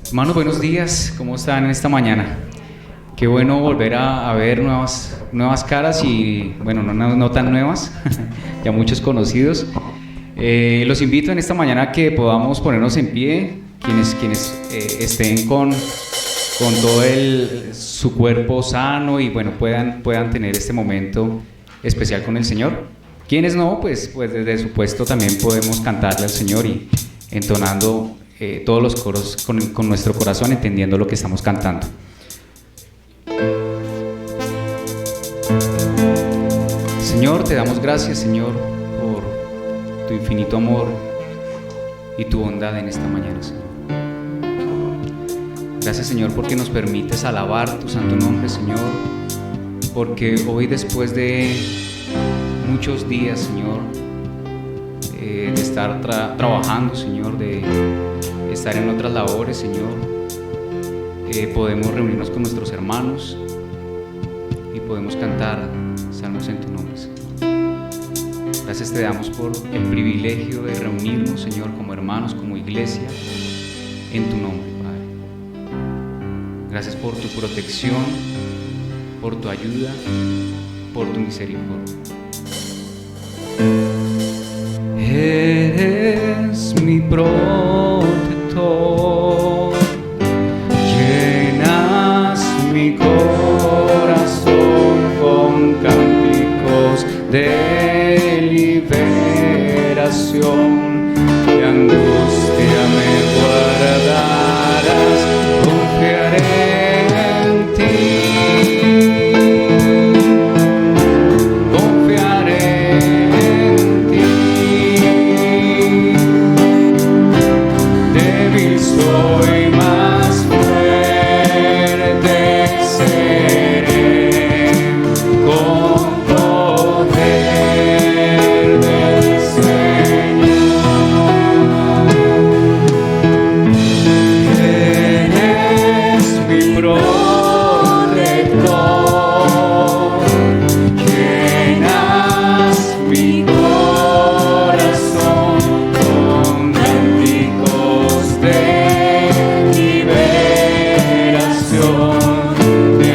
Hermanos, buenos días, ¿cómo están en esta mañana? Qué bueno volver a ver nuevas caras y, bueno, no tan nuevas, ya muchos conocidos. Los invito en esta mañana a que podamos ponernos en pie, quienes estén con todo su cuerpo sano y, bueno, puedan tener este momento especial con el Señor. Quienes no, pues desde su puesto también podemos cantarle al Señor y entonando todos los coros con nuestro corazón, entendiendo lo que estamos cantando. Señor, te damos gracias, Señor, por tu infinito amor y tu bondad en esta mañana, Señor. Gracias, Señor, porque nos permites alabar tu santo nombre, Señor, porque hoy, después de muchos días, Señor, de estar trabajando, Señor, de estar en otras labores, Señor, podemos reunirnos con nuestros hermanos y podemos cantar salmos en tu nombre, Señor. Gracias te damos por el privilegio de reunirnos, Señor, como hermanos, como iglesia, en tu nombre, Padre. Gracias por tu protección, por tu ayuda, por tu misericordia. Eres mi protector, llenas mi corazón con cánticos de liberación, de angustia me guardarás, confiaré en ti. Soy más fuerte, seré con poder del Señor. Eres mi protector, llenas mi corazón con cánticos de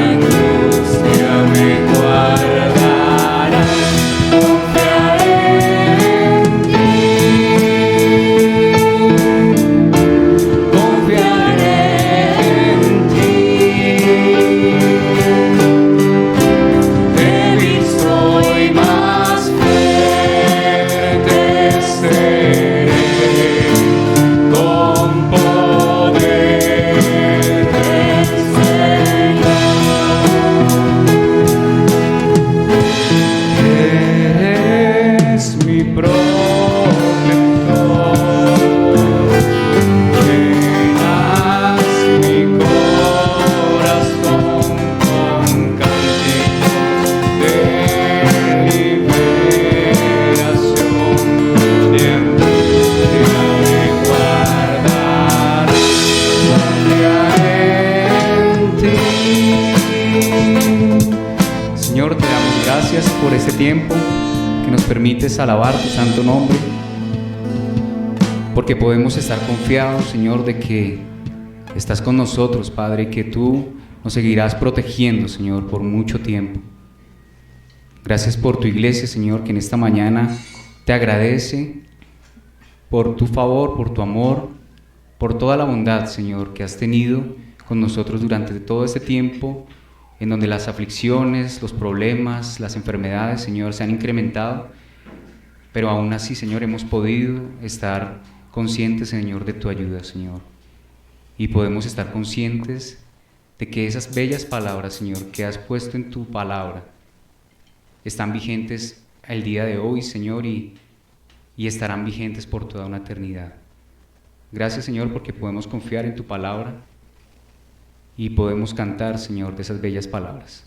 angustia me guardarás, confiaré en ti, confiaré en ti. Débil soy, más fuerte seré, con poder del Eres mi protector, llenas mi corazón con cánticos de liberación, de angustia me guardarás, confiaré en ti. Señor, te damos gracias por este tiempo que nos permites alabar tu santo nombre, porque podemos estar confiados, Señor, de que estás con nosotros, Padre, y que tú nos seguirás protegiendo, Señor, por mucho tiempo. Gracias por tu iglesia, Señor, que en esta mañana te agradece por tu favor, por tu amor, por toda la bondad, Señor, que has tenido con nosotros durante todo este tiempo, en donde las aflicciones, los problemas, las enfermedades, Señor, se han incrementado, pero aún así, Señor, hemos podido estar conscientes, Señor, de tu ayuda, Señor, y podemos estar conscientes de que esas bellas palabras, Señor, que has puesto en tu palabra, están vigentes el día de hoy, Señor, y estarán vigentes por toda una eternidad. Gracias, Señor, porque podemos confiar en tu palabra y podemos cantar, Señor, de esas bellas palabras.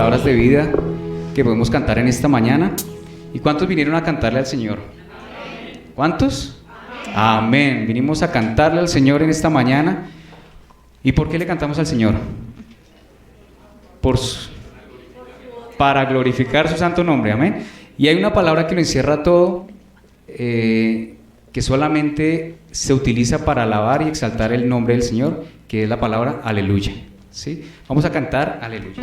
palabras de vida que podemos cantar en esta mañana. ¿Y cuántos vinieron a cantarle al Señor? ¿Cuántos? Amén. Vinimos a cantarle al Señor en esta mañana. ¿Y por qué le cantamos al Señor? Para glorificar su santo nombre. Amén. Y hay una palabra que lo encierra todo, que solamente se utiliza para alabar y exaltar el nombre del Señor, que es la palabra aleluya. ¿Sí? Vamos a cantar aleluya.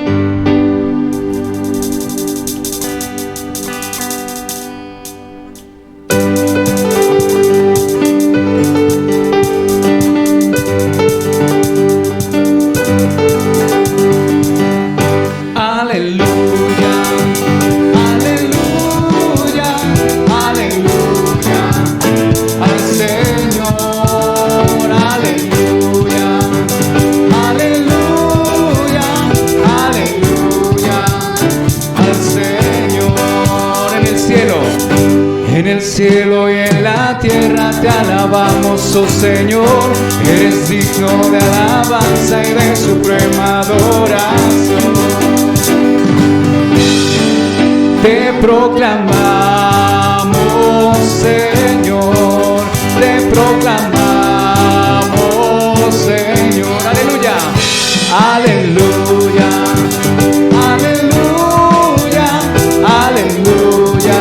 Cielo y en la tierra te alabamos, oh Señor, eres digno de alabanza y de suprema adoración. Te proclamamos, Señor, te proclamamos, Señor, aleluya, aleluya, aleluya, aleluya.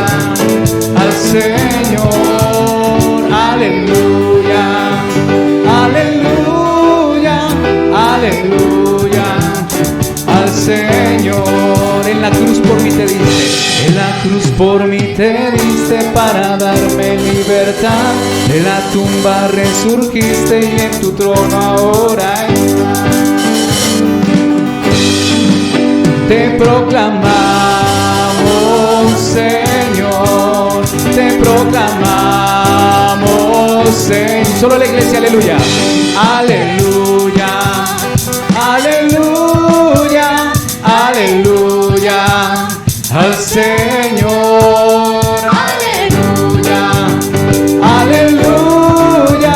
Señor, aleluya, aleluya, aleluya, al Señor. En la cruz por mí te diste, en la cruz por mí te diste para darme libertad. De la tumba resurgiste y en tu trono ahora estás. Te proclamamos, Señor, te proclamamos, Señor. Solo la iglesia, aleluya, aleluya, aleluya, aleluya, al Señor, aleluya, aleluya,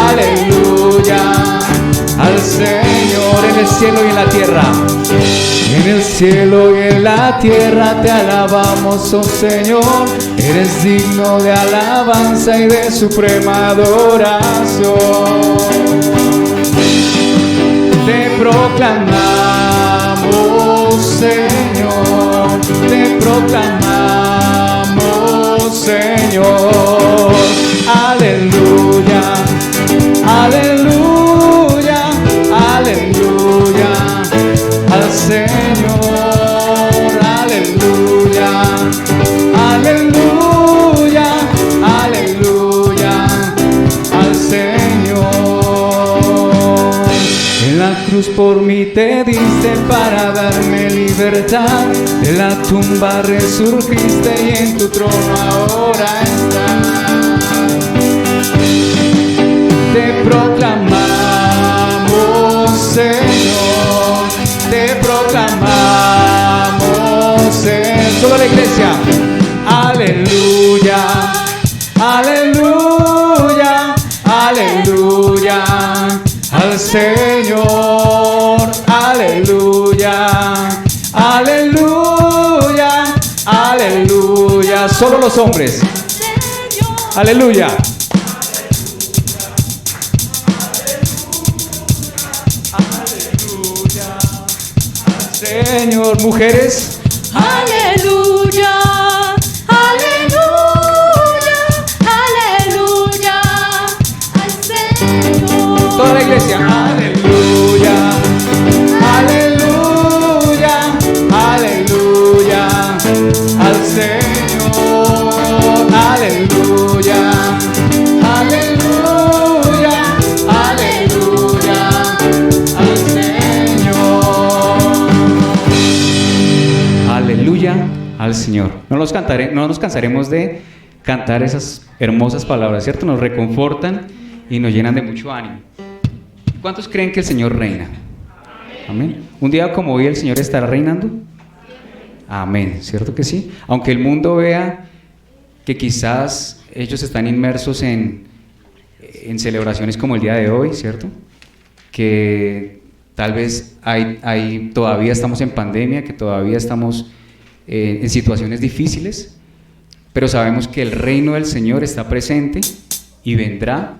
aleluya, al Señor, en el cielo y en la tierra. En el cielo y en la tierra te alabamos, oh Señor, eres digno de alabanza y de suprema adoración. Te proclamamos, Señor, te proclamamos, Señor, aleluya, aleluya, aleluya, al Señor, aleluya, aleluya, aleluya, al Señor. En la cruz por mí te diste para darme libertad, de la tumba resurgiste y en tu trono ahora estás. Te proclamamos, Señor, te proclamamos, Señor. Toda la iglesia, aleluya, aleluya, aleluya, al Señor, aleluya, aleluya, aleluya. Solo los hombres, aleluya. Señor, mujeres, aleluya, aleluya, aleluya, al Señor. Toda la iglesia, aleluya, aleluya, aleluya, al Señor, aleluya, aleluya, aleluya, al Señor. Aleluya al Señor. No nos cansaremos de cantar esas hermosas palabras, ¿cierto? Nos reconfortan y nos llenan de mucho ánimo. ¿Cuántos creen que el Señor reina? Amén. Un día como hoy el Señor estará reinando. Amén, ¿cierto que sí? Aunque el mundo vea que quizás ellos están inmersos en celebraciones como el día de hoy, ¿cierto? Que tal vez todavía estamos en pandemia, que todavía estamos en situaciones difíciles, pero sabemos que el reino del Señor está presente y vendrá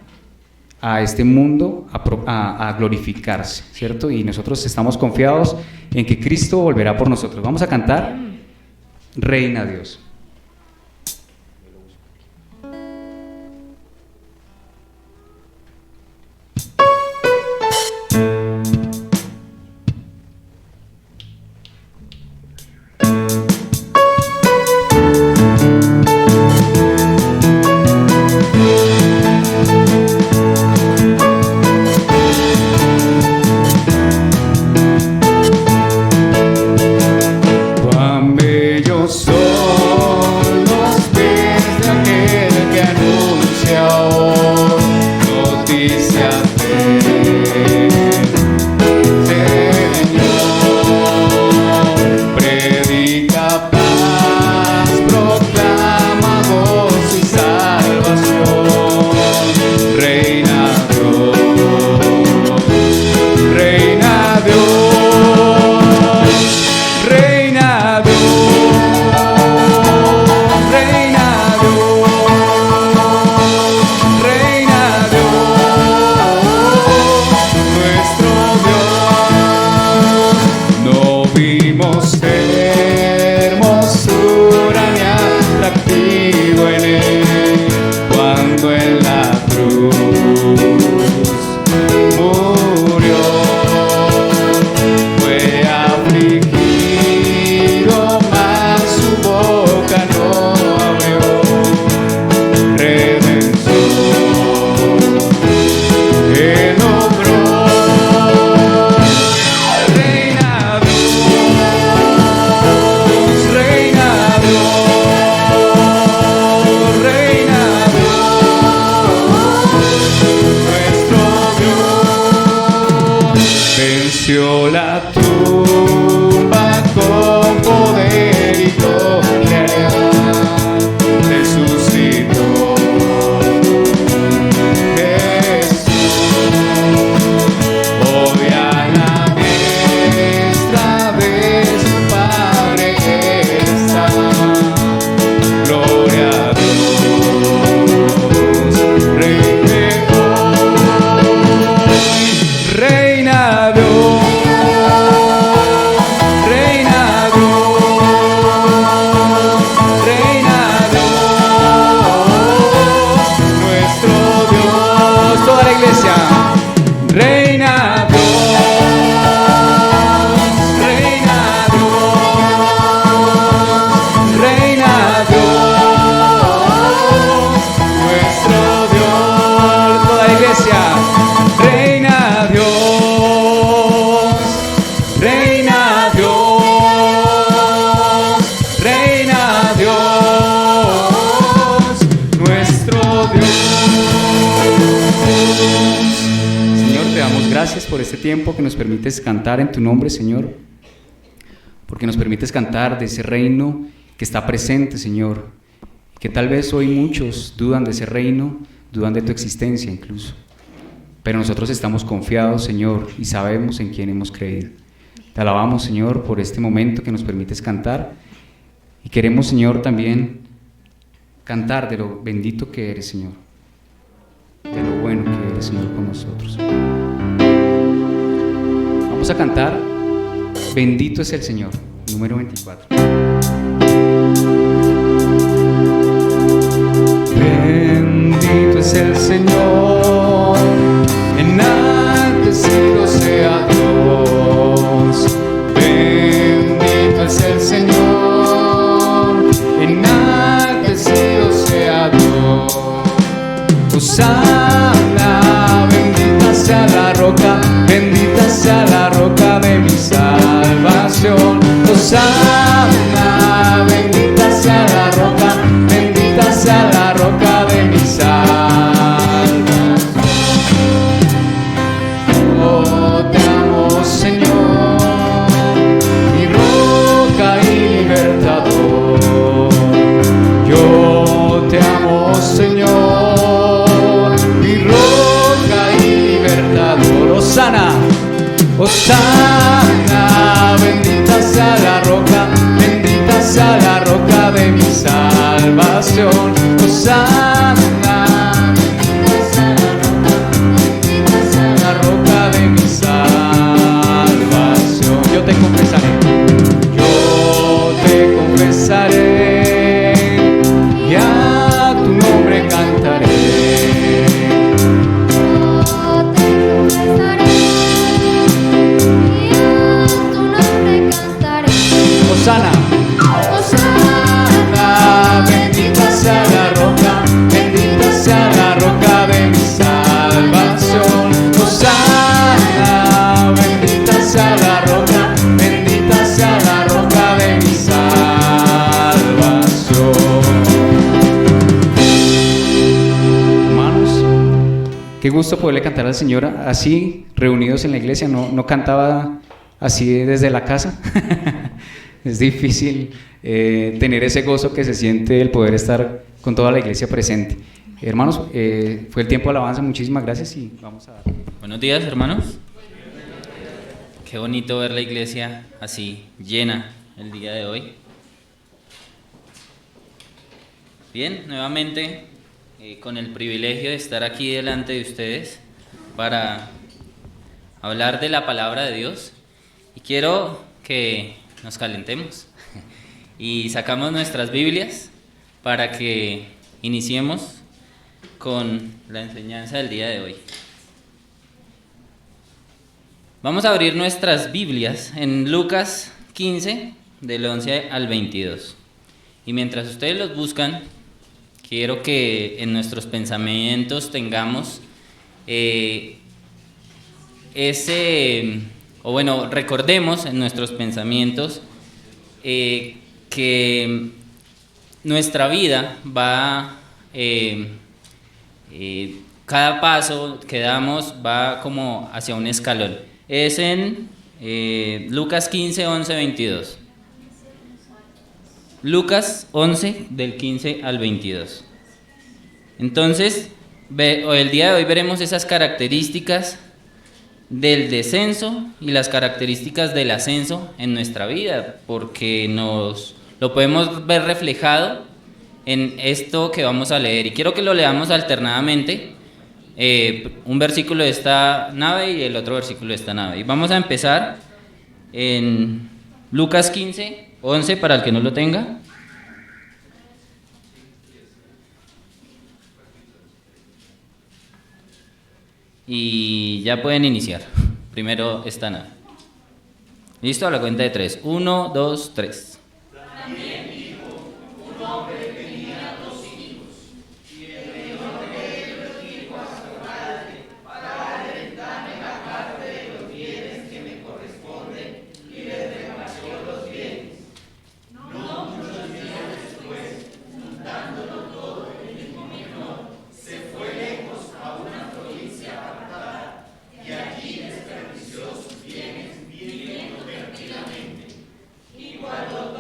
a este mundo a glorificarse, ¿cierto? Y nosotros estamos confiados en que Cristo volverá por nosotros. Vamos a cantar Reina Dios. Venció la tumba con poder y gloria, resucitó Jesús. Hoy a la diestra de su Padre está, gloria a Dios, Rey de hoy, Reina Dios. Gracias por este tiempo que nos permites cantar en tu nombre, Señor, porque nos permites cantar de ese reino que está presente, Señor, que tal vez hoy muchos dudan de ese reino, dudan de tu existencia incluso, pero nosotros estamos confiados, Señor, y sabemos en quién hemos creído. Te alabamos, Señor, por este momento que nos permites cantar, y queremos, Señor, también cantar de lo bendito que eres, Señor, de lo bueno que eres, Señor, con nosotros. Vamos a cantar Bendito es el Señor, número 24. Bendito es el Señor, enaltecido sea Dios. Bendito es el Señor, enaltecido sea Dios. Hosanna, bendita sea la roca, bendita sea la roca de mi salvación. Hosanna, bendita sea la roca, bendita sea la roca de mi salvación. Oh, te amo, Señor, mi roca y libertador. Yo te amo, Señor, mi roca y libertador. Hosanna, Hosana, bendita sea la roca, bendita sea la roca de mi salvación. Hosana, bendita sea la roca de mi salvación. Yo te confesaré, y a tu nombre cantaré. Hosana, Hosana, bendita sea la roca, bendita sea la roca de mi salvación. Hosana, bendita sea la roca, bendita sea la roca de mi salvación. Hermanos, qué gusto poderle cantar al Señor así, reunidos en la iglesia. No cantaba así desde la casa. Es difícil tener ese gozo que se siente el poder estar con toda la iglesia presente. Hermanos, fue el tiempo de alabanza, muchísimas gracias y vamos a dar. Buenos días, hermanos. Qué bonito ver la iglesia así llena el día de hoy. Bien, nuevamente con el privilegio de estar aquí delante de ustedes para hablar de la palabra de Dios. Y quiero que nos calentemos y sacamos nuestras Biblias para que iniciemos con la enseñanza del día de hoy. Vamos a abrir nuestras Biblias en Lucas 15, del 11 al 22. Y mientras ustedes los buscan, quiero que en nuestros pensamientos tengamos recordemos en nuestros pensamientos que nuestra vida va, cada paso que damos va como hacia un escalón. Es en Lucas 15, 11, 22. Lucas 11, del 15 al 22. Entonces, el día de hoy veremos esas características del descenso y las características del ascenso en nuestra vida, porque lo podemos ver reflejado en esto que vamos a leer. Y quiero que lo leamos alternadamente, un versículo de esta nave y el otro versículo de esta nave. Y vamos a empezar en Lucas 15, 11, para el que no lo tenga. Y ya pueden iniciar. Primero esta nave. ¿Listo? A la cuenta de 3. 1, 2, 3. También dijo, un hombre tenía 2 hijos, y el menor de ellos dijo a su padre: Padre, dame la parte de los bienes que me corresponden, y les repartió los bienes. No muchos días después, juntándolo todo, el hijo menor se fue lejos a una provincia apartada, y allí desperdició sus bienes viviendo tranquilamente. Y cuando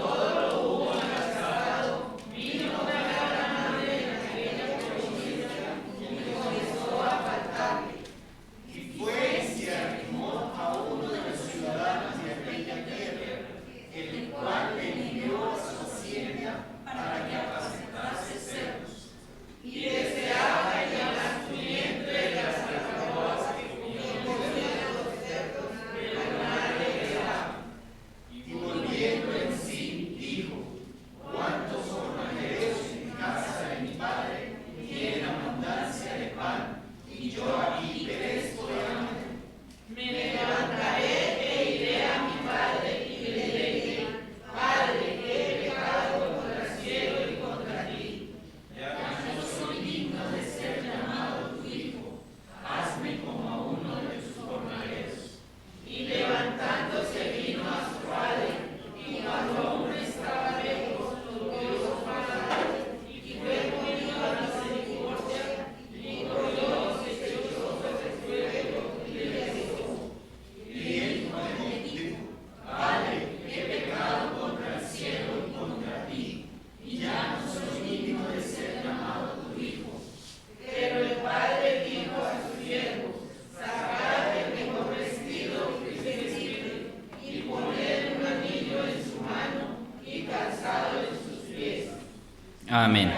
Amén.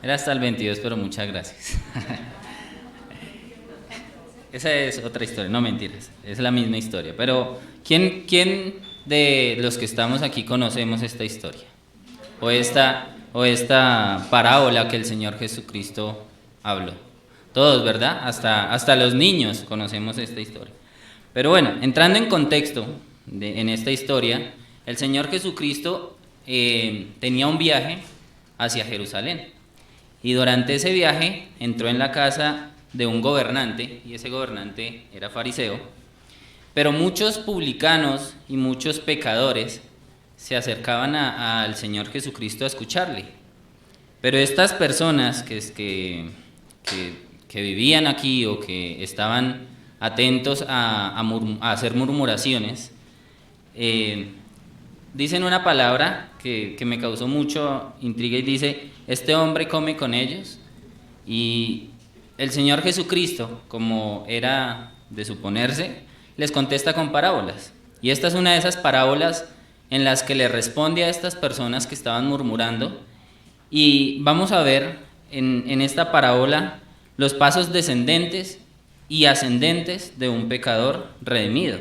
Era hasta el 22, pero muchas gracias. Esa es otra historia, no mentiras, es la misma historia. Pero, ¿quién de los que estamos aquí conocemos esta historia? O esta parábola que el Señor Jesucristo habló. Todos, ¿verdad? Hasta los niños conocemos esta historia. Pero bueno, entrando en contexto en esta historia, el Señor Jesucristo tenía un viaje hacia Jerusalén. Y durante ese viaje entró en la casa de un gobernante, y ese gobernante era fariseo, pero muchos publicanos y muchos pecadores se acercaban al Señor Jesucristo a escucharle. Pero estas personas que vivían aquí o que estaban atentos a hacer murmuraciones, dicen una palabra que me causó mucho intriga y dice: este hombre come con ellos. Y el Señor Jesucristo, como era de suponerse, les contesta con parábolas. Y esta es una de esas parábolas en las que le responde a estas personas que estaban murmurando. Y vamos a ver en esta parábola los pasos descendentes y ascendentes de un pecador redimido.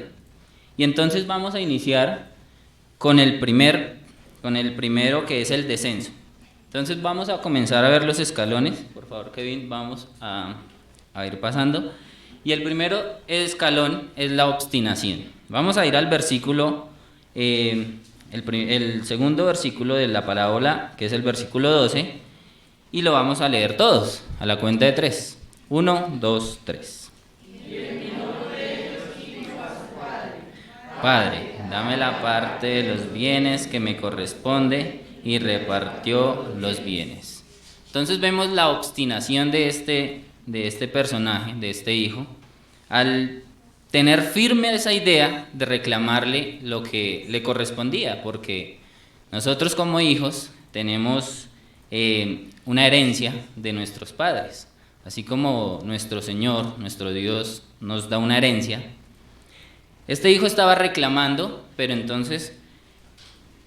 Y entonces vamos a iniciar con el primero, que es el descenso. Entonces vamos a comenzar a ver los escalones. Por favor, Kevin, vamos a ir pasando. Y el primero escalón es la obstinación. Vamos a ir al versículo, el segundo versículo de la parábola, que es el versículo 12, y lo vamos a leer todos, a la cuenta de 3. 1, 2, 3. Padre, dame la parte de los bienes que me corresponde, y repartió los bienes. Entonces vemos la obstinación de este personaje, de este hijo, al tener firme esa idea de reclamarle lo que le correspondía, porque nosotros como hijos tenemos una herencia de nuestros padres, así como nuestro Señor, nuestro Dios, nos da una herencia. Este hijo estaba reclamando, pero entonces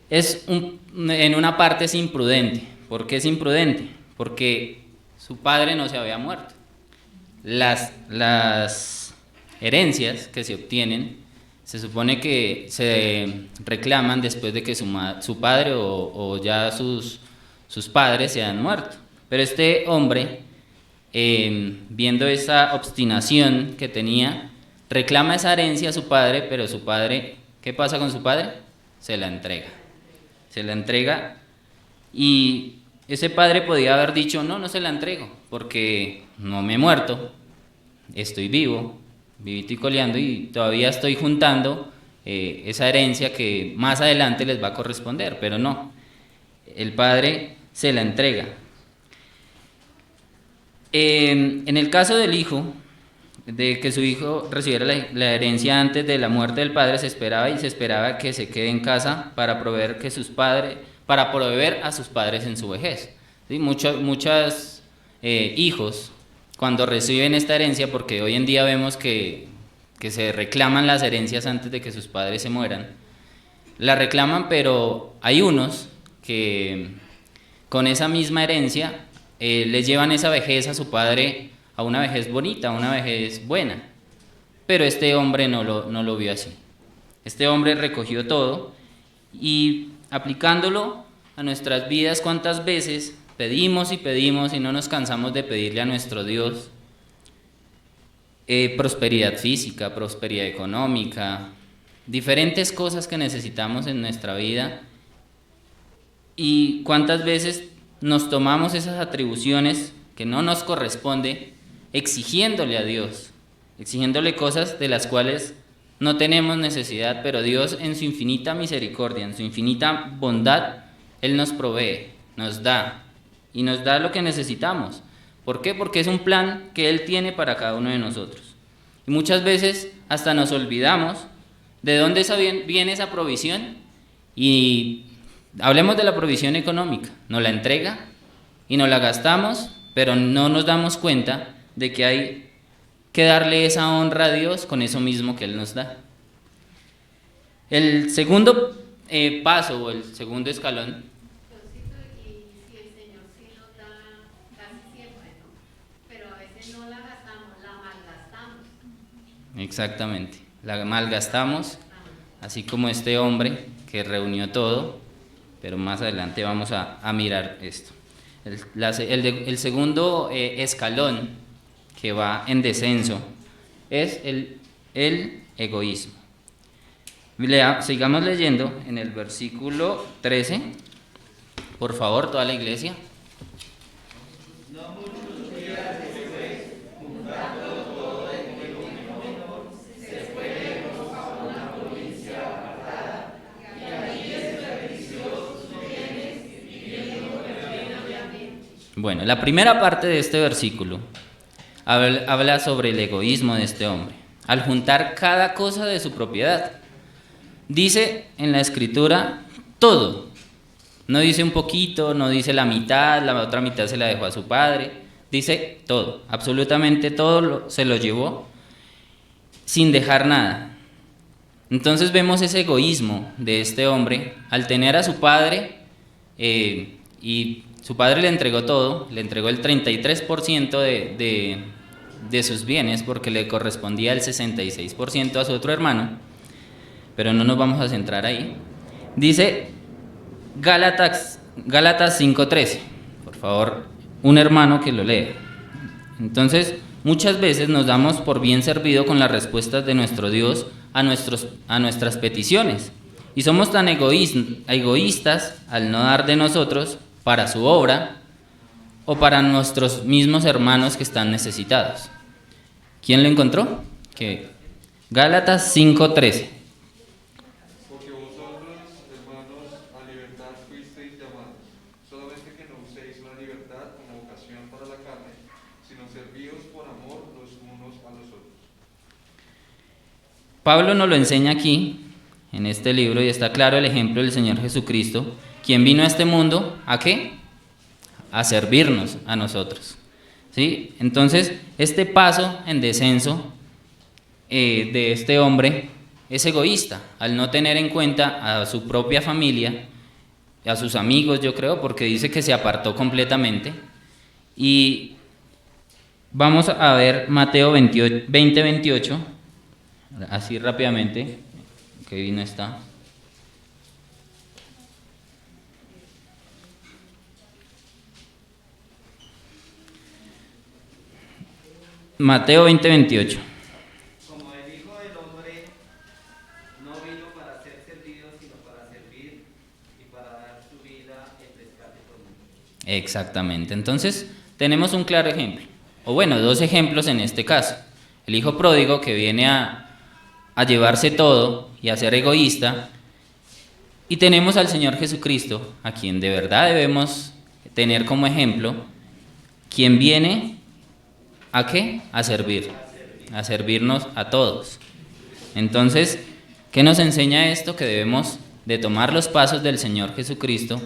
en una parte es imprudente. ¿Por qué es imprudente? Porque su padre no se había muerto. Las herencias que se obtienen se supone que se reclaman después de que su padre o ya sus padres se han muerto. Pero este hombre, viendo esa obstinación que tenía, reclama esa herencia a su padre, pero su padre, ¿qué pasa con su padre? Se la entrega. Y ese padre podía haber dicho: no se la entrego, porque no me he muerto, estoy vivo, vivito y coleando, y todavía estoy juntando esa herencia que más adelante les va a corresponder. Pero no, el padre se la entrega. En el caso del hijo, de que su hijo recibiera la herencia antes de la muerte del padre, se esperaba que se quede en casa para proveer a sus padres en su vejez. ¿Sí? Muchos hijos, cuando reciben esta herencia, porque hoy en día vemos que se reclaman las herencias antes de que sus padres se mueran, la reclaman, pero hay unos que con esa misma herencia les llevan esa vejez a su padre, a una vejez bonita, a una vejez buena. Pero este hombre no lo vio así. Este hombre recogió todo y, aplicándolo a nuestras vidas, ¿cuántas veces pedimos y pedimos y no nos cansamos de pedirle a nuestro Dios prosperidad física, prosperidad económica, diferentes cosas que necesitamos en nuestra vida? Y cuántas veces nos tomamos esas atribuciones que no nos corresponde, exigiéndole a Dios, exigiéndole cosas de las cuales no tenemos necesidad, pero Dios, en su infinita misericordia, en su infinita bondad, Él nos provee, nos da, y nos da lo que necesitamos. ¿Por qué? Porque es un plan que Él tiene para cada uno de nosotros. Y muchas veces hasta nos olvidamos de dónde viene esa provisión, y hablemos de la provisión económica. Nos la entrega y nos la gastamos, pero no nos damos cuenta de que hay que darle esa honra a Dios con eso mismo que Él nos da. El segundo paso o el segundo escalón, Y si el Señor sí nos da casi siempre, ¿no? Pero a veces no la gastamos, la malgastamos. exactamente, la malgastamos, así como este hombre que reunió todo, pero más adelante vamos a mirar esto. El segundo escalón que va en descenso es el egoísmo. Sigamos leyendo en el versículo 13, por favor, toda la iglesia. Bueno, la primera parte de este versículo habla sobre el egoísmo de este hombre, al juntar cada cosa de su propiedad. Dice en la escritura todo, no dice un poquito, no dice la mitad, la otra mitad se la dejó a su padre, dice todo, absolutamente todo se lo llevó sin dejar nada. Entonces vemos ese egoísmo de este hombre al tener a su padre y su padre le entregó todo, le entregó el 33% de sus bienes porque le correspondía el 66% a su otro hermano, pero no nos vamos a centrar ahí. Dice Gálatas 5:13, por favor, un hermano que lo lea. Entonces, muchas veces nos damos por bien servido con las respuestas de nuestro Dios a nuestras peticiones y somos tan egoístas al no dar de nosotros para su obra o para nuestros mismos hermanos que están necesitados. ¿Quién lo encontró? Gálatas 5:13. Porque vosotros, hermanos, a libertad fuisteis llamados, solamente que no uséis la libertad como ocasión para la carne, sino servíos por amor los unos a los otros. Pablo nos lo enseña aquí, en este libro, y está claro el ejemplo del Señor Jesucristo, quien vino a este mundo, ¿a qué? A servirnos a nosotros, ¿sí? Entonces, este paso en descenso de este hombre es egoísta, al no tener en cuenta a su propia familia, a sus amigos, yo creo, porque dice que se apartó completamente. Y vamos a ver Mateo 20:28, así rápidamente, que ahí no está. Mateo 20:28. Como el Hijo del Hombre no vino para ser servido, sino para servir y para dar su vida en rescate por muchos. Exactamente. Entonces, tenemos un claro ejemplo, o bueno, dos ejemplos en este caso. El hijo pródigo que viene a llevarse todo y a ser egoísta, y tenemos al Señor Jesucristo, a quien de verdad debemos tener como ejemplo, quien viene ¿a qué? A servir, a servirnos a todos. Entonces, ¿qué nos enseña esto? Que debemos de tomar los pasos del Señor Jesucristo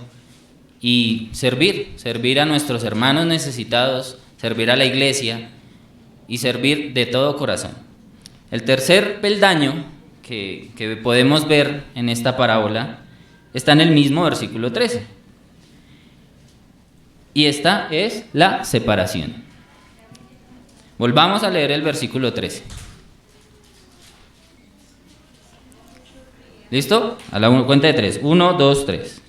y servir a nuestros hermanos necesitados, servir a la iglesia y servir de todo corazón. El tercer peldaño que podemos ver en esta parábola está en el mismo versículo 13. Y esta es la separación. Volvamos a leer el versículo 13. ¿Listo? A la cuenta de 3. 1, 2, 3.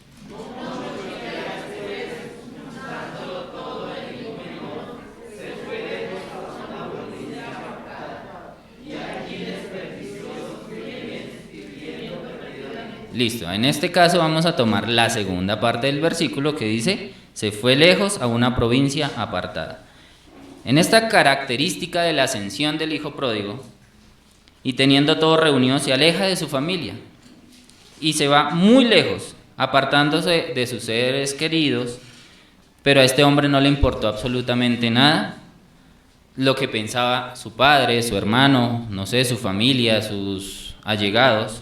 Listo, en este caso vamos a tomar la segunda parte del versículo que dice, se fue lejos a una provincia apartada. En esta característica de la ascensión del hijo pródigo, y teniendo todo reunido, se aleja de su familia y se va muy lejos, apartándose de sus seres queridos, pero a este hombre no le importó absolutamente nada lo que pensaba su padre, su hermano, no sé, su familia, sus allegados,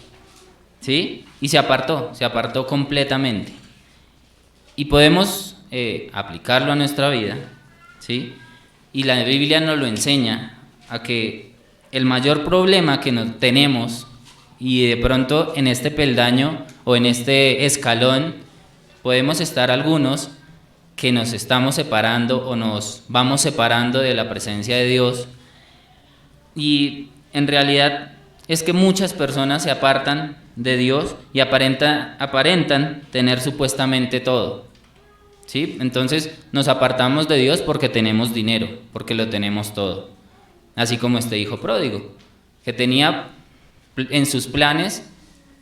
¿sí? Y se apartó completamente. Y podemos aplicarlo a nuestra vida, ¿sí? Y la Biblia nos lo enseña a que el mayor problema que tenemos y de pronto en este peldaño o en este escalón podemos estar algunos que nos estamos separando o nos vamos separando de la presencia de Dios, y en realidad es que muchas personas se apartan de Dios y aparentan tener supuestamente todo, ¿sí? Entonces nos apartamos de Dios porque tenemos dinero, porque lo tenemos todo, así como este hijo pródigo, que tenía en sus planes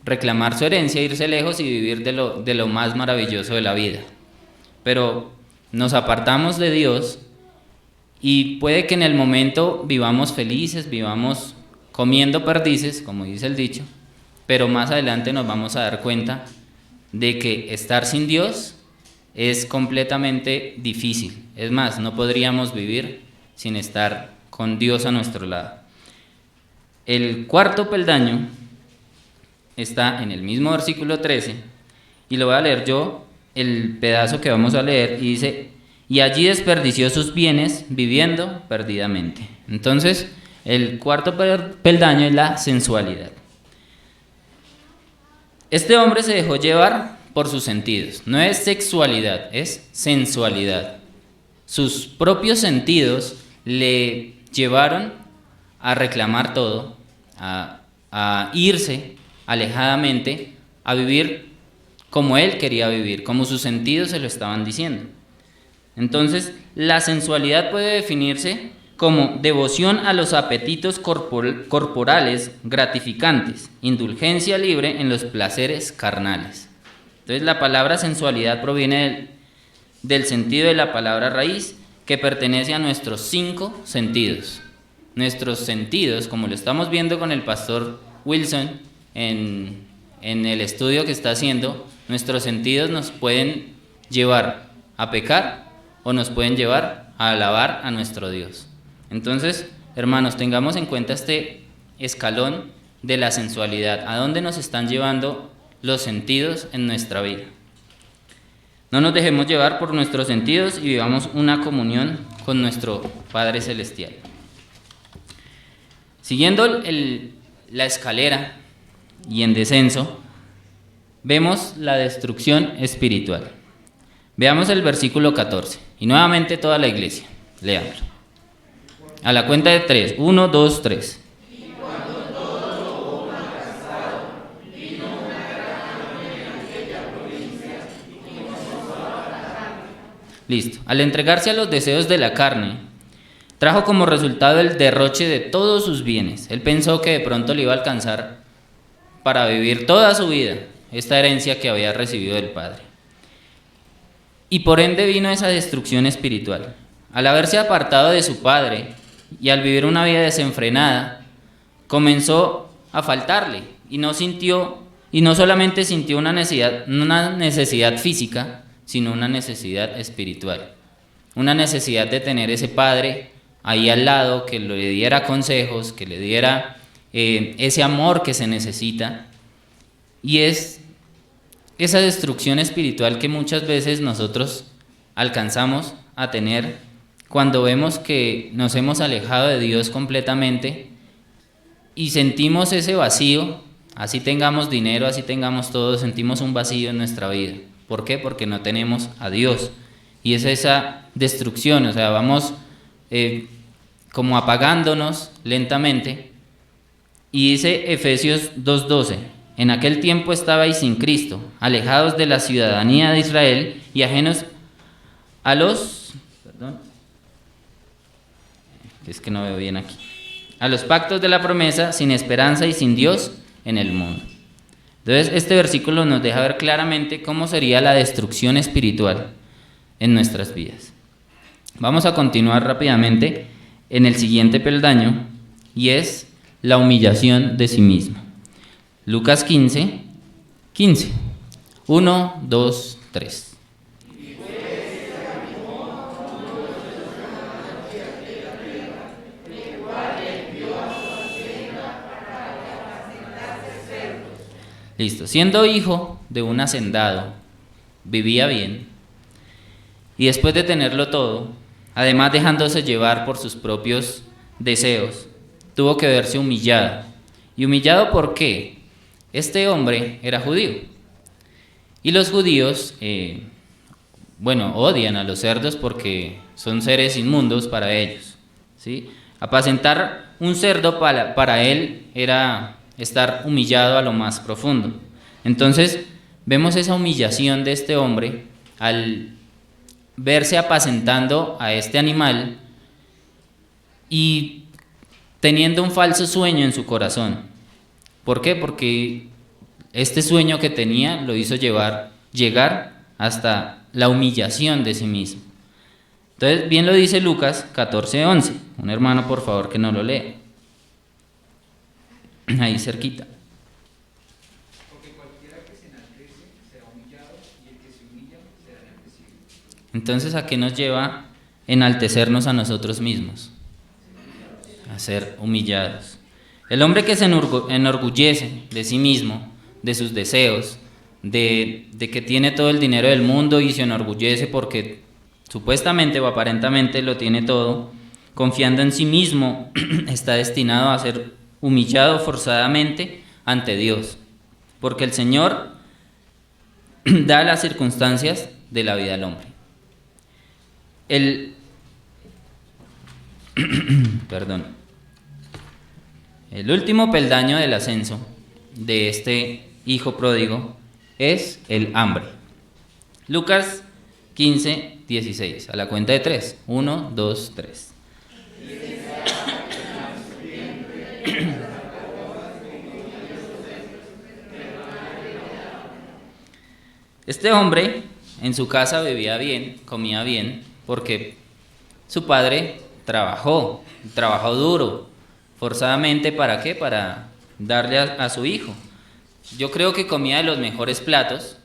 reclamar su herencia, irse lejos y vivir de lo más maravilloso de la vida. Pero nos apartamos de Dios y puede que en el momento vivamos felices, vivamos comiendo perdices, como dice el dicho, pero más adelante nos vamos a dar cuenta de que estar sin Dios es completamente difícil. Es más, no podríamos vivir sin estar con Dios a nuestro lado. El cuarto peldaño está en el mismo versículo 13, y lo voy a leer yo, el pedazo que vamos a leer, y dice: y allí desperdició sus bienes viviendo perdidamente. Entonces, el cuarto peldaño es la sensualidad. Este hombre se dejó llevar por sus sentidos. No es sexualidad, es sensualidad. Sus propios sentidos le llevaron a reclamar todo, a irse alejadamente, a vivir como él quería vivir, como sus sentidos se lo estaban diciendo. Entonces, la sensualidad puede definirse como devoción a los apetitos corporales gratificantes, indulgencia libre en los placeres carnales. Entonces, la palabra sensualidad proviene del sentido de la palabra raíz, que pertenece a nuestros 5 sentidos. Nuestros sentidos, como lo estamos viendo con el pastor Wilson en el estudio que está haciendo, nuestros sentidos nos pueden llevar a pecar o nos pueden llevar a alabar a nuestro Dios. Entonces, hermanos, tengamos en cuenta este escalón de la sensualidad. ¿A dónde nos están llevando los sentidos en nuestra vida? No nos dejemos llevar por nuestros sentidos y vivamos una comunión con nuestro Padre Celestial. Siguiendo la escalera y en descenso, vemos la destrucción espiritual. Veamos el versículo 14, y nuevamente toda la iglesia, leámoslo. A la cuenta de 3, 1, 2, 3. Listo. Al entregarse a los deseos de la carne, trajo como resultado el derroche de todos sus bienes. Él pensó que de pronto le iba a alcanzar para vivir toda su vida esta herencia que había recibido del Padre. Y por ende vino esa destrucción espiritual. Al haberse apartado de su Padre y al vivir una vida desenfrenada, comenzó a faltarle y no solamente sintió una necesidad física, sino una necesidad espiritual. Una necesidad de tener ese Padre ahí al lado, que le diera consejos, que le diera ese amor que se necesita. Y es esa destrucción espiritual que muchas veces nosotros alcanzamos a tener cuando vemos que nos hemos alejado de Dios completamente y sentimos ese vacío. Así tengamos dinero, así tengamos todo, sentimos un vacío en nuestra vida. ¿Por qué? Porque no tenemos a Dios. Y es esa destrucción, o sea, vamos como apagándonos lentamente. Y dice Efesios 2:12: en aquel tiempo estabais sin Cristo, alejados de la ciudadanía de Israel y ajenos a los... es que no veo bien aquí. A los pactos de la promesa, sin esperanza y sin Dios en el mundo. Entonces, este versículo nos deja ver claramente cómo sería la destrucción espiritual en nuestras vidas. Vamos a continuar rápidamente en el siguiente peldaño, y es la humillación de sí mismo. Lucas 15, 1, 2, 3. Listo. Siendo hijo de un hacendado, vivía bien, y después de tenerlo todo, además dejándose llevar por sus propios deseos, tuvo que verse humillado. ¿Y humillado por qué? este hombre era judío. Y los judíos, odian a los cerdos porque son seres inmundos para ellos, ¿sí? Apacentar un cerdo para él era estar humillado a lo más profundo. Entonces, vemos esa humillación de este hombre al verse apacentando a este animal y teniendo un falso sueño en su corazón. ¿Por qué? Porque este sueño que tenía lo hizo llegar hasta la humillación de sí mismo. Entonces, bien lo dice Lucas 14:11. Un hermano, por favor, que no lo lea. Ahí cerquita. Porque cualquiera que se enaltece será humillado, y el que se humilla será enaltecido. Entonces, ¿a qué nos lleva enaltecernos a nosotros mismos? A ser humillados. El hombre que se enorgullece de sí mismo, de sus deseos, de que tiene todo el dinero del mundo y se enorgullece porque supuestamente o aparentemente lo tiene todo, confiando en sí mismo, está destinado a ser humillado forzadamente ante Dios, porque el Señor da las circunstancias de la vida al hombre. El último peldaño del ascenso de este hijo pródigo es el hambre. Lucas 15:16, a la cuenta de 3. 1, 2, 3. Este hombre en su casa vivía bien, comía bien, porque su padre trabajó duro, forzadamente. ¿Para qué? Para darle a su hijo. Yo creo que comía de los mejores platos,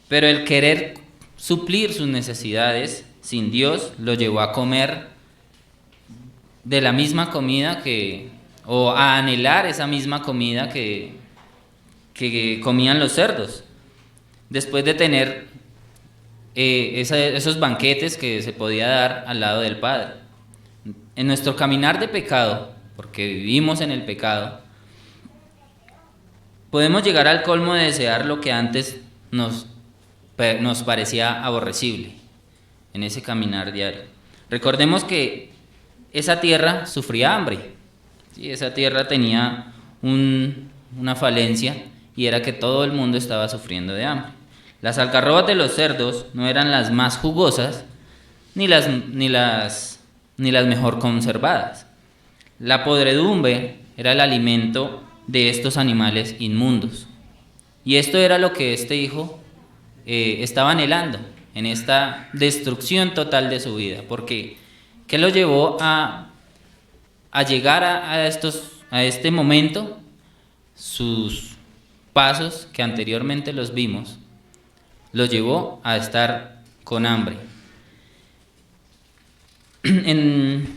pero el querer suplir sus necesidades sin Dios lo llevó a comer de la misma comida o a anhelar esa misma comida que comían los cerdos. Después de tener esos banquetes que se podía dar al lado del Padre. En nuestro caminar de pecado, porque vivimos en el pecado, podemos llegar al colmo de desear lo que antes nos parecía aborrecible en ese caminar diario. Recordemos que esa tierra sufría hambre, ¿sí? Esa tierra tenía una falencia, y era que todo el mundo estaba sufriendo de hambre. Las algarrobas de los cerdos no eran las más jugosas ni las mejor conservadas. La podredumbre era el alimento de estos animales inmundos. Y esto era lo que este hijo estaba anhelando en esta destrucción total de su vida. Porque ¿qué lo llevó a llegar a este momento? Sus pasos, que anteriormente los vimos, lo llevó a estar con hambre. En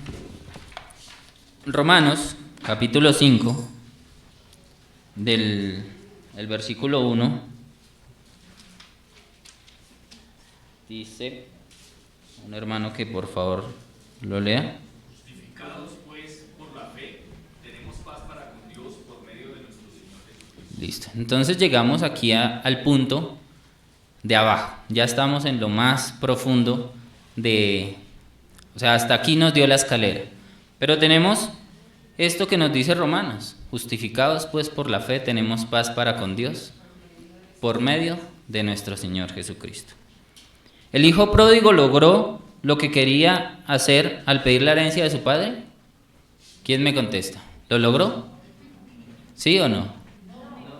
Romanos, capítulo 5, el versículo 1, dice, un hermano que por favor lo lea. Justificados pues por la fe, tenemos paz para con Dios por medio de nuestro Señor Jesucristo. Listo. Entonces llegamos aquí al punto de abajo. Ya estamos en lo más profundo hasta aquí nos dio la escalera. Pero tenemos esto que nos dice Romanos: justificados pues por la fe tenemos paz para con Dios por medio de nuestro Señor Jesucristo. ¿El hijo pródigo logró lo que quería hacer al pedir la herencia de su padre? ¿Quién me contesta? ¿Lo logró? ¿Sí o no?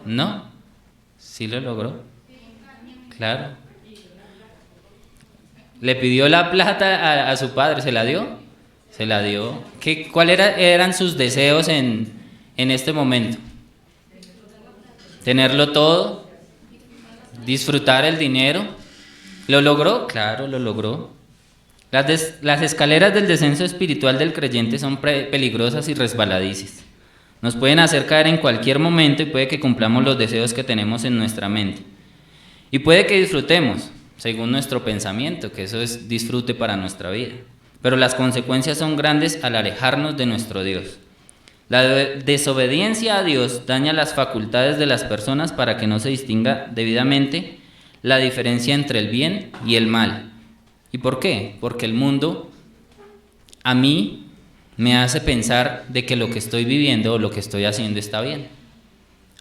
¿No? ¿Sí lo logró? Claro. ¿Le pidió la plata a su padre? ¿Se la dio? Se la dio. ¿Cuáles eran sus deseos en este momento? ¿Tenerlo todo? ¿Disfrutar el dinero? ¿Lo logró? Claro, lo logró. Las escaleras del descenso espiritual del creyente son peligrosas y resbaladizas. Nos pueden hacer caer en cualquier momento y puede que cumplamos los deseos que tenemos en nuestra mente. Y puede que disfrutemos, según nuestro pensamiento, que eso es disfrute para nuestra vida. Pero las consecuencias son grandes al alejarnos de nuestro Dios. La desobediencia a Dios daña las facultades de las personas para que no se distinga debidamente la diferencia entre el bien y el mal. ¿Y por qué? Porque el mundo a mí me hace pensar de que lo que estoy viviendo o lo que estoy haciendo está bien.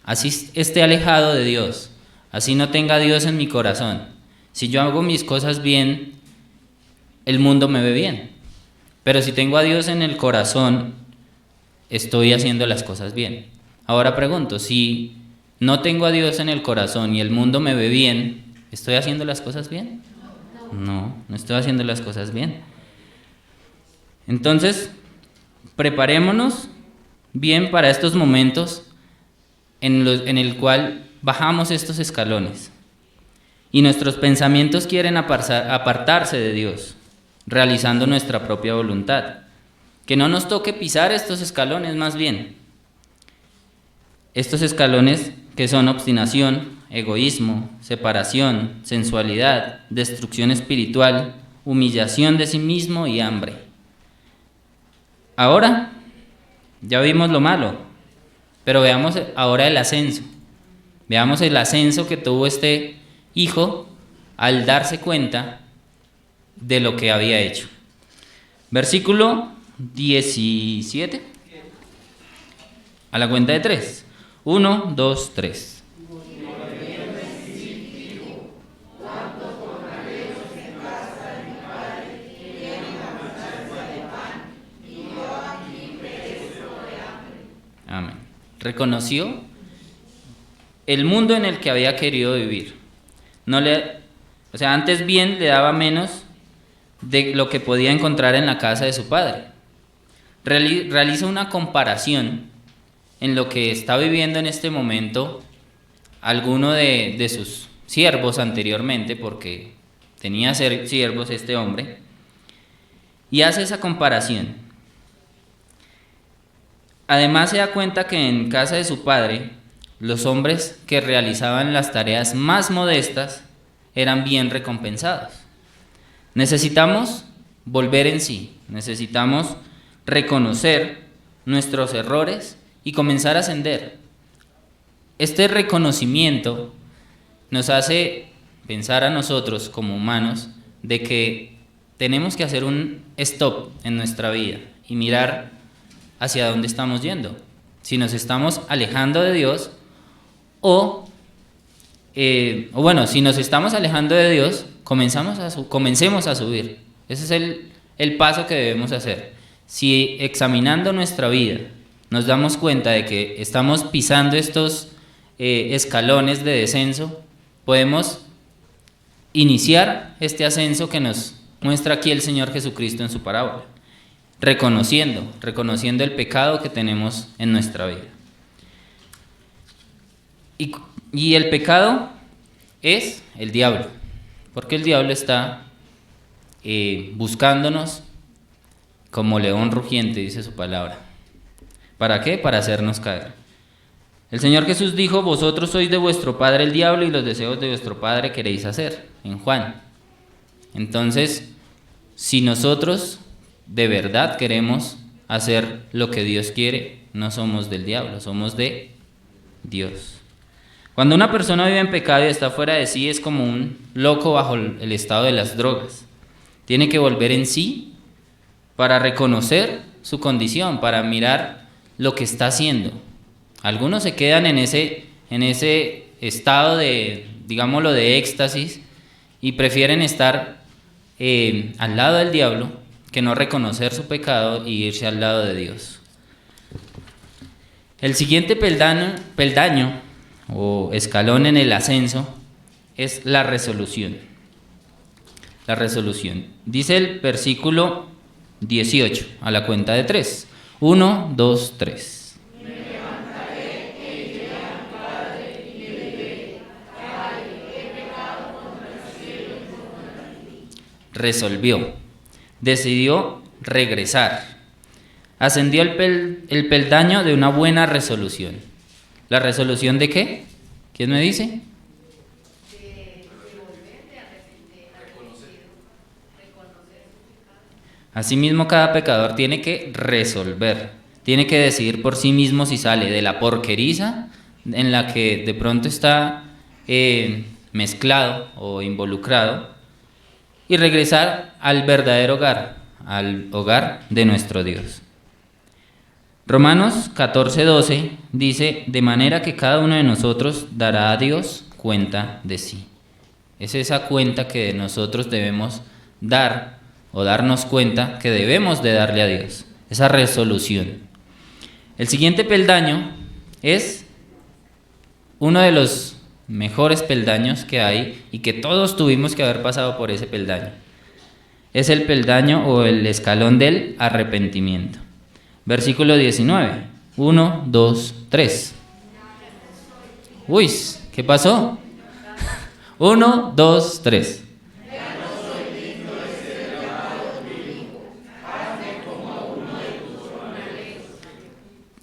Así esté alejado de Dios, así no tenga a Dios en mi corazón. Si yo hago mis cosas bien, el mundo me ve bien. Pero si tengo a Dios en el corazón, estoy haciendo las cosas bien. Ahora pregunto, si no tengo a Dios en el corazón y el mundo me ve bien, ¿estoy haciendo las cosas bien? No estoy haciendo las cosas bien. Entonces, preparémonos bien para estos momentos en el cual bajamos estos escalones y nuestros pensamientos quieren apartarse de Dios, realizando nuestra propia voluntad. Que no nos toque pisar estos escalones, más bien. Estos escalones que son obstinación, egoísmo, separación, sensualidad, destrucción espiritual, humillación de sí mismo y hambre. Ahora, ya vimos lo malo, pero veamos ahora el ascenso. Veamos el ascenso que tuvo este hijo al darse cuenta de lo que había hecho. Versículo 17. A la cuenta de 3. 1, 2, 3. Amén. Reconoció el mundo en el que había querido vivir. Antes bien le daba menos de lo que podía encontrar en la casa de su padre. Realiza una comparación en lo que está viviendo en este momento alguno de sus siervos anteriormente, porque tenía siervos este hombre, y hace esa comparación. Además se da cuenta que en casa de su padre, los hombres que realizaban las tareas más modestas eran bien recompensados. Necesitamos volver en sí, necesitamos reconocer nuestros errores y comenzar a ascender. Este reconocimiento nos hace pensar a nosotros como humanos de que tenemos que hacer un stop en nuestra vida y mirar hacia dónde estamos yendo. Si nos estamos alejando de Dios si nos estamos alejando de Dios, comencemos a subir. Ese es el paso que debemos hacer. Si examinando nuestra vida nos damos cuenta de que estamos pisando estos escalones de descenso, podemos iniciar este ascenso que nos muestra aquí el Señor Jesucristo en su parábola, reconociendo el pecado que tenemos en nuestra vida. Y el pecado es el diablo, porque el diablo está buscándonos como león rugiente, dice su palabra. ¿Para qué? Para hacernos caer. El Señor Jesús dijo: vosotros sois de vuestro padre el diablo y los deseos de vuestro padre queréis hacer, en Juan. Entonces, si nosotros de verdad queremos hacer lo que Dios quiere, no somos del diablo, somos de Dios. Cuando una persona vive en pecado y está fuera de sí, es como un loco bajo el estado de las drogas. Tiene que volver en sí para reconocer su condición, para mirar lo que está haciendo. Algunos se quedan en ese estado de, digámoslo, de éxtasis y prefieren estar al lado del diablo que no reconocer su pecado y irse al lado de Dios. El siguiente peldaño o escalón en el ascenso es la resolución. La resolución. Dice el versículo 18, a la cuenta de 3. 1, 2, 3. Resolvió, decidió regresar, ascendió el peldaño de una buena resolución. ¿La resolución de qué? ¿Quién me dice? De volverte a reconocer su pecado. Asimismo, cada pecador tiene que resolver, tiene que decidir por sí mismo si sale de la porqueriza en la que de pronto está mezclado o involucrado y regresar al verdadero hogar, al hogar de nuestro Dios. Romanos 14:12 dice: de manera que cada uno de nosotros dará a Dios cuenta de sí. Es esa cuenta que nosotros debemos dar o darnos cuenta que debemos de darle a Dios, esa resolución. El siguiente peldaño es uno de los mejores peldaños que hay y que todos tuvimos que haber pasado por ese peldaño. Es el peldaño o el escalón del arrepentimiento. Versículo 19. 1, 2, 3. Uy, ¿qué pasó? 1, 2, 3.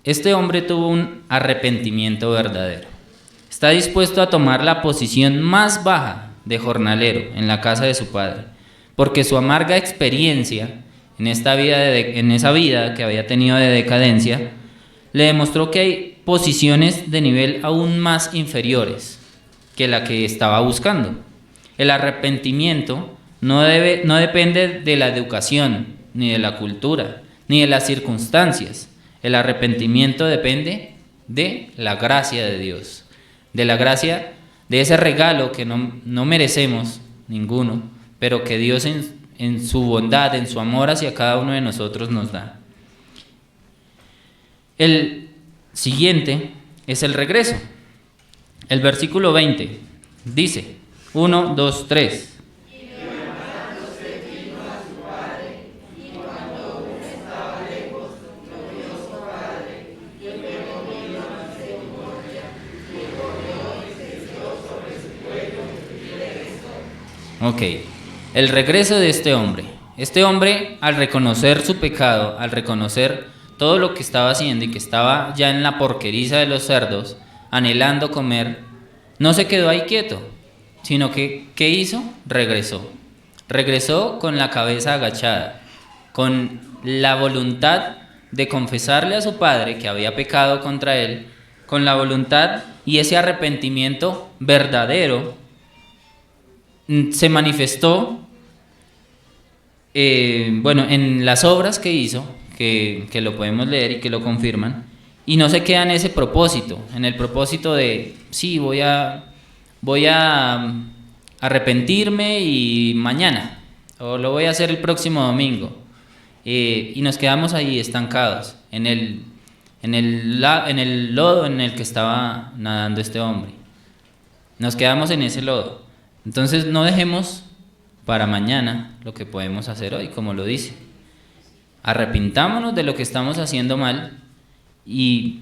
Este hombre tuvo un arrepentimiento verdadero. Está dispuesto a tomar la posición más baja de jornalero en la casa de su padre, porque su amarga experiencia en esa vida que había tenido de decadencia le demostró que hay posiciones de nivel aún más inferiores que la que estaba buscando. El arrepentimiento no depende de la educación, ni de la cultura, ni de las circunstancias. El arrepentimiento depende de la gracia de Dios, de la gracia, de ese regalo que no merecemos ninguno, pero que Dios en su bondad, en su amor hacia cada uno de nosotros nos da. El siguiente es el regreso. El versículo 20 dice: 1, 2, 3. Ok, el regreso de este hombre. Este hombre, al reconocer su pecado, al reconocer todo lo que estaba haciendo y que estaba ya en la porqueriza de los cerdos, anhelando comer, no se quedó ahí quieto, sino que, ¿qué hizo? Regresó. Regresó con la cabeza agachada, con la voluntad de confesarle a su padre que había pecado contra él, con la voluntad y ese arrepentimiento verdadero se manifestó en las obras que hizo, que lo podemos leer y que lo confirman, y no se queda en ese propósito, en el propósito de, sí, voy a arrepentirme y mañana, o lo voy a hacer el próximo domingo, y nos quedamos ahí estancados, en el lodo en el que estaba nadando este hombre. Nos quedamos en ese lodo. Entonces no dejemos para mañana lo que podemos hacer hoy, como lo dice. Arrepintámonos de lo que estamos haciendo mal y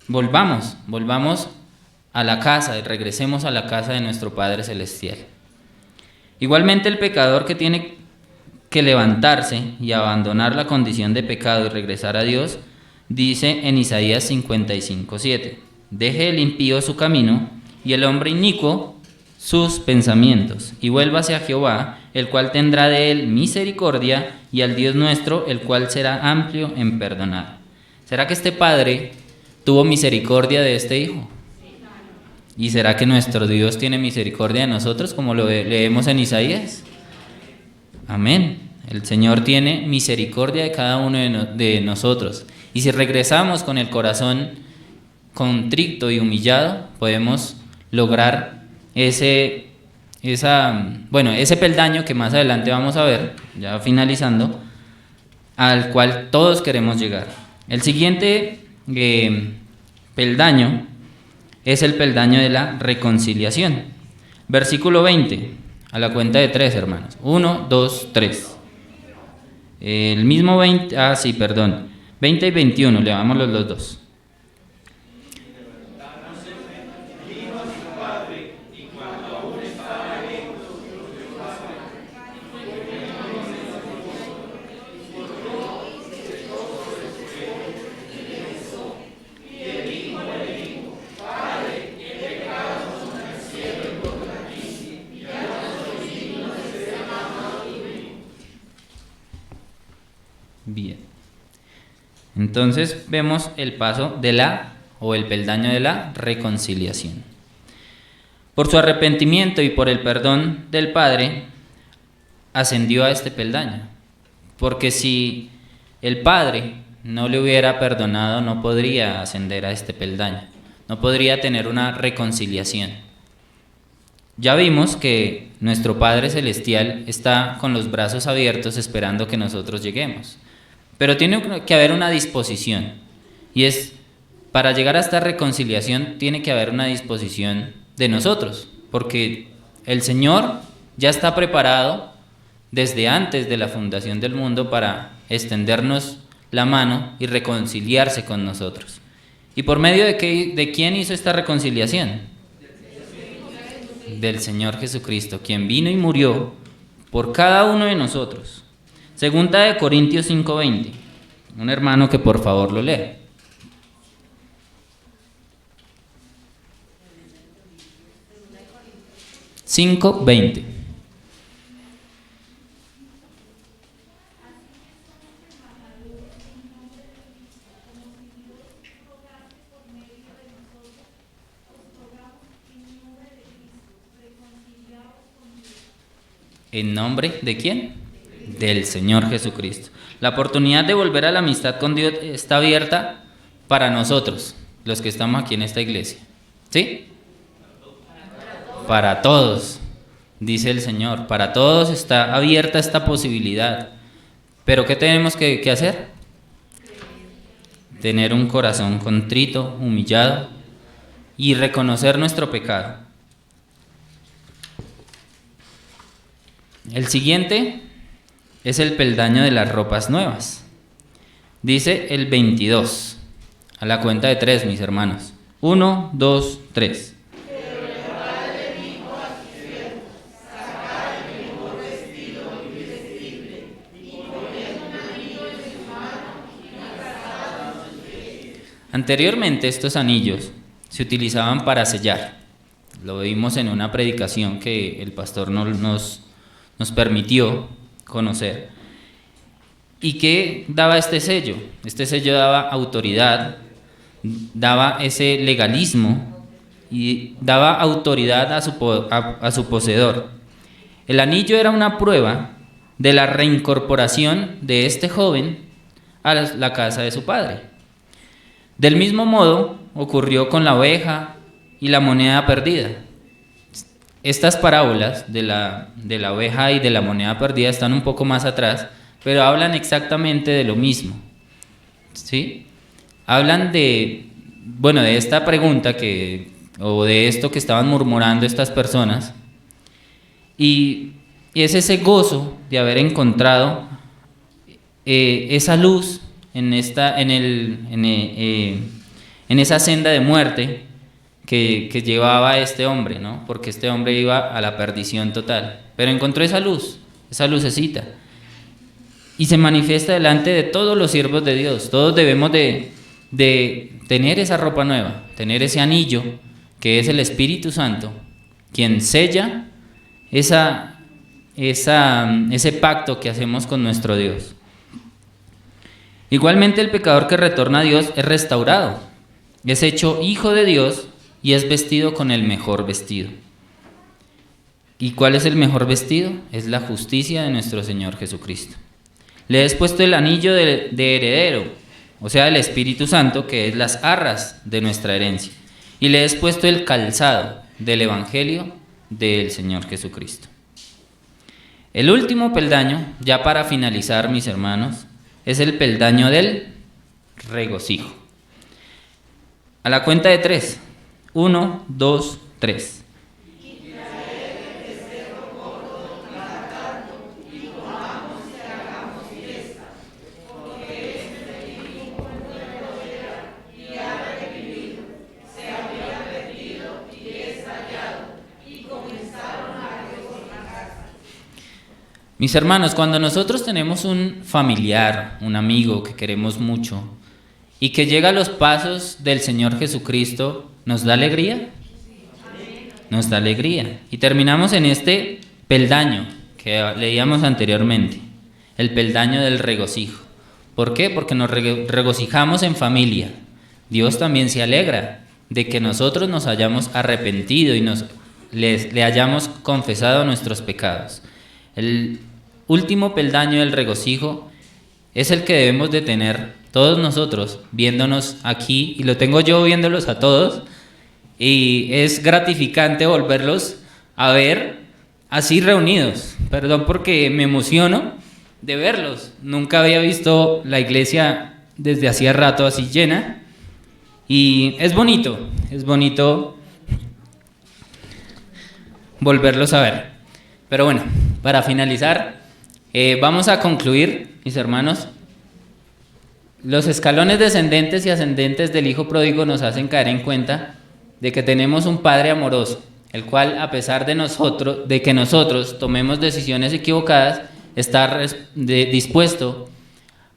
volvamos a la casa, y regresemos a la casa de nuestro Padre Celestial. Igualmente el pecador que tiene que levantarse y abandonar la condición de pecado y regresar a Dios, dice en Isaías 55:7: deje el impío su camino y el hombre inicuo sus pensamientos, y vuélvase a Jehová, el cual tendrá de él misericordia, y al Dios nuestro, el cual será amplio en perdonar. ¿Será que este padre tuvo misericordia de este hijo? ¿Y será que nuestro Dios tiene misericordia de nosotros, como lo leemos en Isaías? Amén. El Señor tiene misericordia de cada uno de nosotros. Y si regresamos con el corazón contrito y humillado, podemos lograr ese peldaño que más adelante vamos a ver, ya finalizando, al cual todos queremos llegar. El siguiente peldaño es el peldaño de la reconciliación. Versículo 20, a la cuenta de 3, hermanos. 1, 2, 3. El mismo 20, 20 y 21, levámoslos los dos. Bien. Entonces vemos el paso de el peldaño de la reconciliación. Por su arrepentimiento y por el perdón del Padre, ascendió a este peldaño. Porque si el Padre no le hubiera perdonado, no podría ascender a este peldaño, no podría tener una reconciliación. Ya vimos que nuestro Padre Celestial está con los brazos abiertos esperando que nosotros lleguemos. Pero tiene que haber una disposición, y es, para llegar a esta reconciliación tiene que haber una disposición de nosotros, porque el Señor ya está preparado desde antes de la fundación del mundo para extendernos la mano y reconciliarse con nosotros. ¿Y por medio de quién hizo esta reconciliación? Del Señor Jesucristo, quien vino y murió por cada uno de nosotros. Segunda de Corintios 5:20. Un hermano que por favor lo lea. (5:20) ¿En nombre de quién? Del Señor Jesucristo. La oportunidad de volver a la amistad con Dios está abierta para nosotros, los que estamos aquí en esta iglesia. ¿Sí? Para todos, dice el Señor. Para todos está abierta esta posibilidad. ¿Pero qué tenemos que hacer? Tener un corazón contrito, humillado y reconocer nuestro pecado. El siguiente es el peldaño de las ropas nuevas. Dice el 22, a la cuenta de 3, mis hermanos. 1, 2, 3. Anteriormente estos anillos se utilizaban para sellar. Lo vimos en una predicación que el pastor nos permitió conocer. ¿Y qué daba este sello? Este sello daba autoridad, daba ese legalismo y daba autoridad a su poseedor. El anillo era una prueba de la reincorporación de este joven a la casa de su padre. Del mismo modo ocurrió con la oveja y la moneda perdida. Estas parábolas de la oveja y de la moneda perdida están un poco más atrás, pero hablan exactamente de lo mismo, ¿sí? Hablan de esta pregunta o de esto que estaban murmurando estas personas, y es ese gozo de haber encontrado esa luz en esa senda de muerte que llevaba a este hombre, ¿no? Porque este hombre iba a la perdición total, pero encontró esa luz, esa lucecita, y se manifiesta delante de todos los siervos de Dios. Todos debemos de tener esa ropa nueva, tener ese anillo que es el Espíritu Santo, quien sella ese pacto que hacemos con nuestro Dios. Igualmente el pecador que retorna a Dios es restaurado, es hecho hijo de Dios y es vestido con el mejor vestido. ¿Y cuál es el mejor vestido? Es la justicia de nuestro Señor Jesucristo. Le es puesto el anillo de heredero, o sea, el Espíritu Santo, que es las arras de nuestra herencia. Y le es puesto el calzado del Evangelio del Señor Jesucristo. El último peldaño, ya para finalizar, mis hermanos, es el peldaño del regocijo. A la cuenta de 3. 1, 2, 3. Mis hermanos, cuando nosotros tenemos un familiar, un amigo que queremos mucho y que llega a los pasos del Señor Jesucristo, ¿nos da alegría? Nos da alegría. Y terminamos en este peldaño que leíamos anteriormente, el peldaño del regocijo. ¿Por qué? Porque nos regocijamos en familia. Dios también se alegra de que nosotros nos hayamos arrepentido y le hayamos confesado nuestros pecados. El último peldaño del regocijo es el que debemos de tener todos nosotros viéndonos aquí, y lo tengo yo viéndolos a todos, y es gratificante volverlos a ver así reunidos. Perdón porque me emociono de verlos. Nunca había visto la iglesia desde hacía rato así llena, y es bonito volverlos a ver. Pero bueno, para finalizar, vamos a concluir, mis hermanos. Los escalones descendentes y ascendentes del Hijo Pródigo nos hacen caer en cuenta de que tenemos un Padre amoroso, el cual, a pesar de que nosotros tomemos decisiones equivocadas, está dispuesto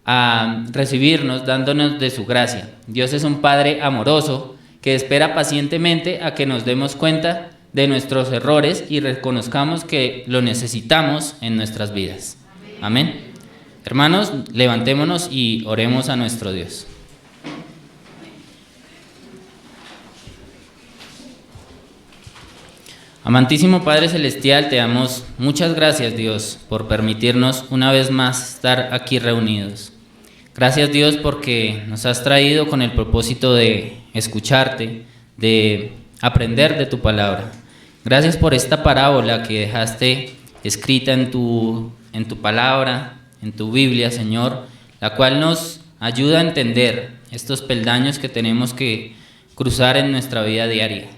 a recibirnos, dándonos de su gracia. Dios es un Padre amoroso que espera pacientemente a que nos demos cuenta de nuestros errores y reconozcamos que lo necesitamos en nuestras vidas. Amén. Hermanos, levantémonos y oremos a nuestro Dios. Amantísimo Padre Celestial, te damos muchas gracias, Dios, por permitirnos una vez más estar aquí reunidos. Gracias, Dios, porque nos has traído con el propósito de escucharte, de aprender de tu palabra. Gracias por esta parábola que dejaste escrita en tu palabra, en tu Biblia, Señor, la cual nos ayuda a entender estos peldaños que tenemos que cruzar en nuestra vida diaria.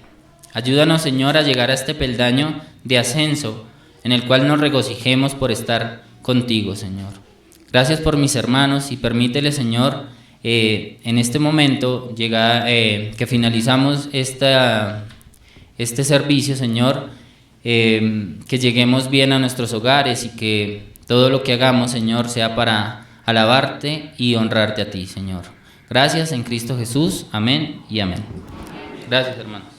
Ayúdanos, Señor, a llegar a este peldaño de ascenso en el cual nos regocijemos por estar contigo, Señor. Gracias por mis hermanos y permítele, Señor, en este momento que finalizamos este servicio, Señor, que lleguemos bien a nuestros hogares y que todo lo que hagamos, Señor, sea para alabarte y honrarte a ti, Señor. Gracias en Cristo Jesús. Amén y amén. Gracias, hermanos.